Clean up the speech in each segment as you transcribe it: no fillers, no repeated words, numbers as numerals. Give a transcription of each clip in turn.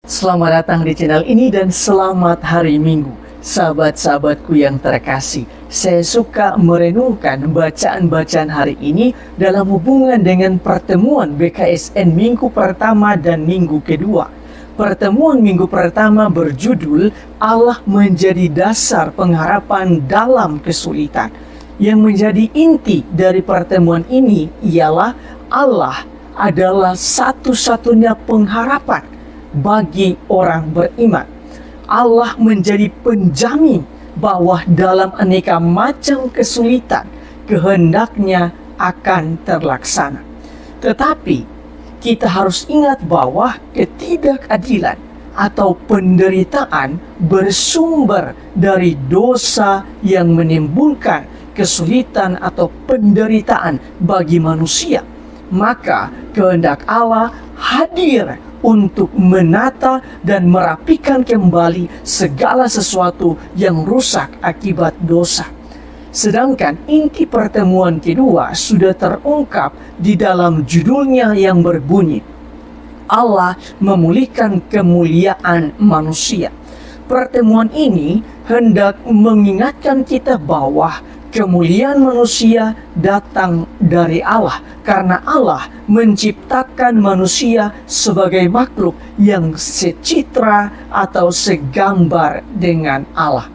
Selamat datang di channel ini dan selamat hari Minggu. Sahabat-sahabatku yang terkasih, saya suka merenungkan bacaan-bacaan hari ini dalam hubungan dengan pertemuan BKSN minggu pertama dan minggu kedua. Pertemuan minggu pertama berjudul Allah menjadi dasar pengharapan dalam kesulitan. Yang menjadi inti dari pertemuan ini ialah Allah adalah satu-satunya pengharapan bagi orang beriman. Allah menjadi penjamin bahwa dalam aneka macam kesulitan kehendaknya akan terlaksana. Tetapi kita harus ingat bahwa ketidakadilan atau penderitaan bersumber dari dosa yang menimbulkan kesulitan atau penderitaan bagi manusia. Maka kehendak Allah hadir untuk menata dan merapikan kembali segala sesuatu yang rusak akibat dosa. Sedangkan inti pertemuan kedua sudah terungkap di dalam judulnya yang berbunyi Allah memulihkan kemuliaan manusia. Pertemuan ini hendak mengingatkan kita bahwa kemuliaan manusia datang dari Allah, karena Allah menciptakan manusia sebagai makhluk yang secitra atau segambar dengan Allah.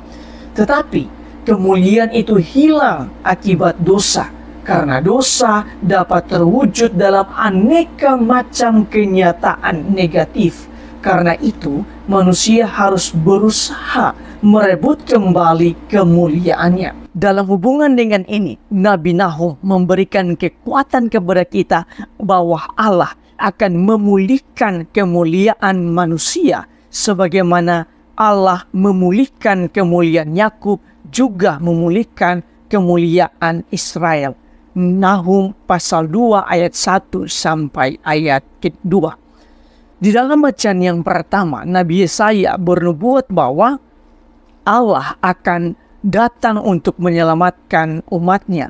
Tetapi kemuliaan itu hilang akibat dosa, karena dosa dapat terwujud dalam aneka macam kenyataan negatif. Karena itu manusia harus berusaha merebut kembali kemuliaannya. Dalam hubungan dengan ini, Nabi Nahum memberikan kekuatan kepada kita bahwa Allah akan memulihkan kemuliaan manusia sebagaimana Allah memulihkan kemuliaan Yakub, juga memulihkan kemuliaan Israel. Nahum pasal 2 ayat 1 sampai ayat 2. Di dalam bacaan yang pertama, Nabi Yesaya bernubuat bahwa Allah akan datang untuk menyelamatkan umatnya.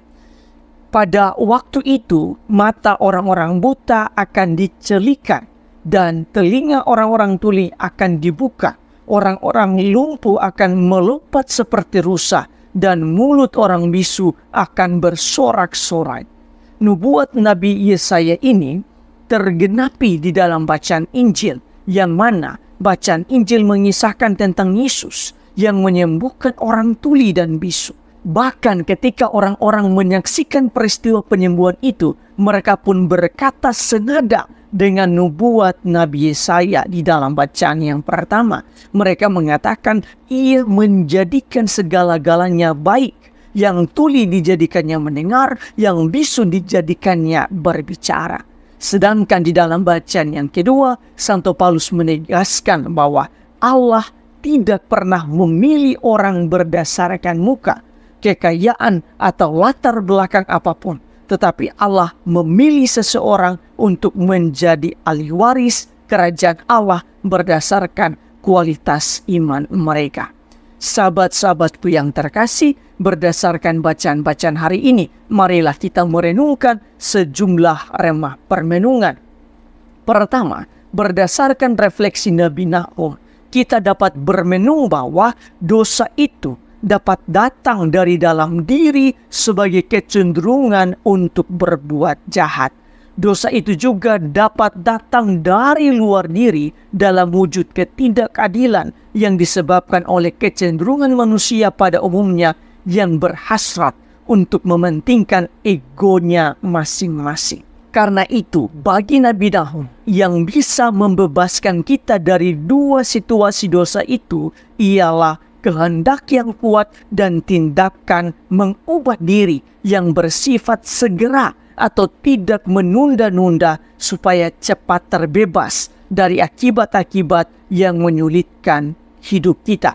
Pada waktu itu, mata orang-orang buta akan dicelikan dan telinga orang-orang tuli akan dibuka. Orang-orang lumpuh akan melompat seperti rusa dan mulut orang bisu akan bersorak-sorai. Nubuat Nabi Yesaya ini tergenapi di dalam bacaan Injil, yang mana bacaan Injil mengisahkan tentang Yesus yang menyembuhkan orang tuli dan bisu. Bahkan ketika orang-orang menyaksikan peristiwa penyembuhan itu, mereka pun berkata senada dengan nubuat Nabi Yesaya di dalam bacaan yang pertama. Mereka mengatakan, ia menjadikan segala-galanya baik. Yang tuli dijadikannya mendengar, yang bisu dijadikannya berbicara. Sedangkan di dalam bacaan yang kedua, Santo Paulus menegaskan bahwa Allah tidak pernah memilih orang berdasarkan muka, kekayaan, atau latar belakang apapun. Tetapi Allah memilih seseorang untuk menjadi ahli waris kerajaan Allah berdasarkan kualitas iman mereka. Sahabat-sahabatku yang terkasih, berdasarkan bacaan-bacaan hari ini, marilah kita merenungkan sejumlah remah permenungan. Pertama, berdasarkan refleksi Nabi Nahum, kita dapat bermenung bahwa dosa itu dapat datang dari dalam diri sebagai kecenderungan untuk berbuat jahat. Dosa itu juga dapat datang dari luar diri dalam wujud ketidakadilan yang disebabkan oleh kecenderungan manusia pada umumnya yang berhasrat untuk mementingkan egonya masing-masing. Karena itu, bagi Nabi Nahum yang bisa membebaskan kita dari dua situasi dosa itu ialah kehendak yang kuat dan tindakan mengubah diri yang bersifat segera atau tidak menunda-nunda supaya cepat terbebas dari akibat-akibat yang menyulitkan hidup kita.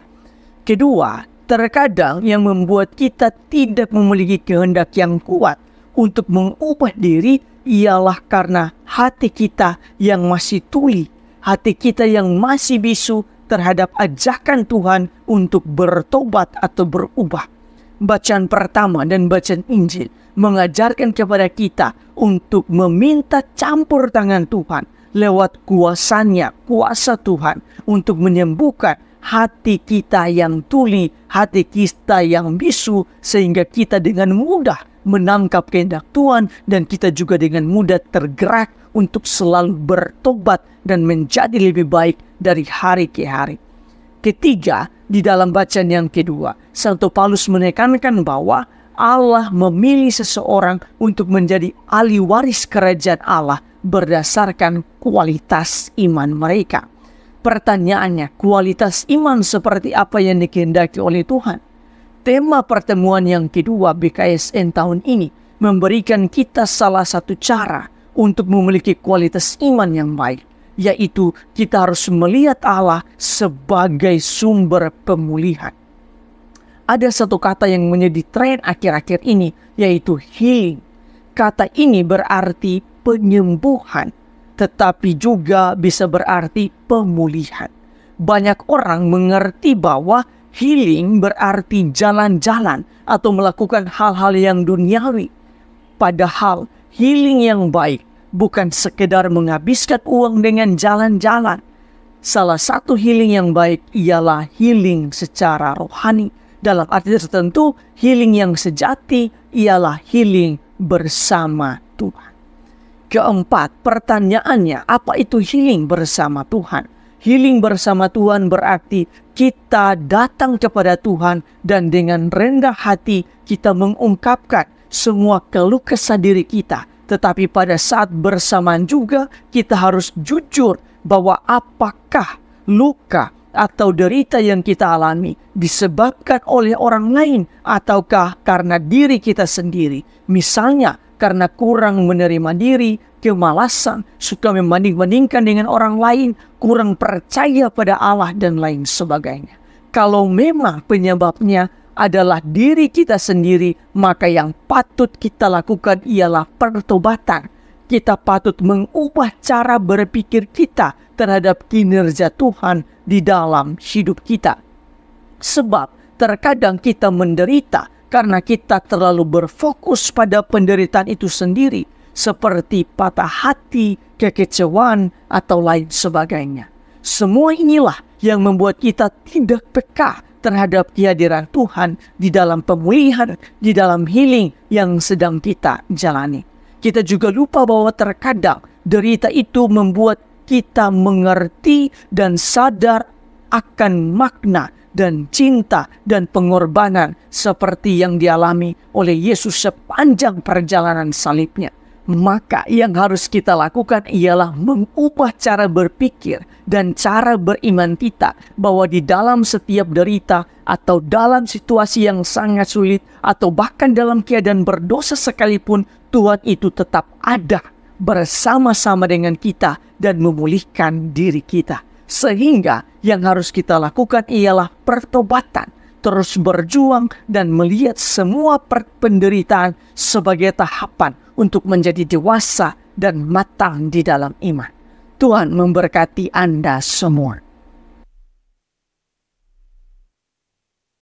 Kedua, terkadang yang membuat kita tidak memiliki kehendak yang kuat untuk mengubah diri ialah karena hati kita yang masih tuli, hati kita yang masih bisu terhadap ajakan Tuhan untuk bertobat atau berubah. Bacaan pertama dan bacaan Injil mengajarkan kepada kita untuk meminta campur tangan Tuhan lewat kuasanya, kuasa Tuhan untuk menyembuhkan hati kita yang tuli, hati kita yang bisu, sehingga kita dengan mudah menangkap kehendak Tuhan dan kita juga dengan mudah tergerak untuk selalu bertobat dan menjadi lebih baik dari hari ke hari. Ketiga, di dalam bacaan yang kedua, Santo Paulus menekankan bahwa Allah memilih seseorang untuk menjadi ahli waris kerajaan Allah berdasarkan kualitas iman mereka. Pertanyaannya, kualitas iman seperti apa yang dikehendaki oleh Tuhan? Tema pertemuan yang kedua BKSN tahun ini memberikan kita salah satu cara untuk memiliki kualitas iman yang baik, yaitu kita harus melihat Allah sebagai sumber pemulihan. Ada satu kata yang menjadi tren akhir-akhir ini, yaitu healing. Kata ini berarti penyembuhan, tetapi juga bisa berarti pemulihan. Banyak orang mengerti bahwa healing berarti jalan-jalan atau melakukan hal-hal yang duniawi. Padahal healing yang baik bukan sekedar menghabiskan uang dengan jalan-jalan. Salah satu healing yang baik ialah healing secara rohani. Dalam arti tertentu, healing yang sejati ialah healing bersama Tuhan. Keempat, pertanyaannya, apa itu healing bersama Tuhan? Healing bersama Tuhan berarti kita datang kepada Tuhan dan dengan rendah hati kita mengungkapkan semua keluh kesah diri kita. Tetapi pada saat bersamaan juga kita harus jujur bahwa apakah luka atau derita yang kita alami disebabkan oleh orang lain ataukah karena diri kita sendiri. Misalnya karena kurang menerima diri, kemalasan, suka membanding-bandingkan dengan orang lain, kurang percaya pada Allah dan lain sebagainya. Kalau memang penyebabnya adalah diri kita sendiri, maka yang patut kita lakukan ialah pertobatan. Kita patut mengubah cara berpikir kita terhadap kinerja Tuhan di dalam hidup kita. Sebab terkadang kita menderita karena kita terlalu berfokus pada penderitaan itu sendiri, seperti patah hati, kekecewaan, atau lain sebagainya. Semua inilah yang membuat kita tidak peka terhadap kehadiran Tuhan di dalam pemulihan, di dalam healing yang sedang kita jalani. Kita juga lupa bahwa terkadang derita itu membuat kita mengerti dan sadar akan makna dan cinta dan pengorbanan seperti yang dialami oleh Yesus sepanjang perjalanan salibnya. Maka yang harus kita lakukan ialah mengubah cara berpikir dan cara beriman kita bahwa di dalam setiap derita atau dalam situasi yang sangat sulit atau bahkan dalam keadaan berdosa sekalipun, Tuhan itu tetap ada bersama-sama dengan kita dan memulihkan diri kita. Sehingga yang harus kita lakukan ialah pertobatan, terus berjuang dan melihat semua penderitaan sebagai tahapan untuk menjadi dewasa dan matang di dalam iman. Tuhan memberkati Anda semua.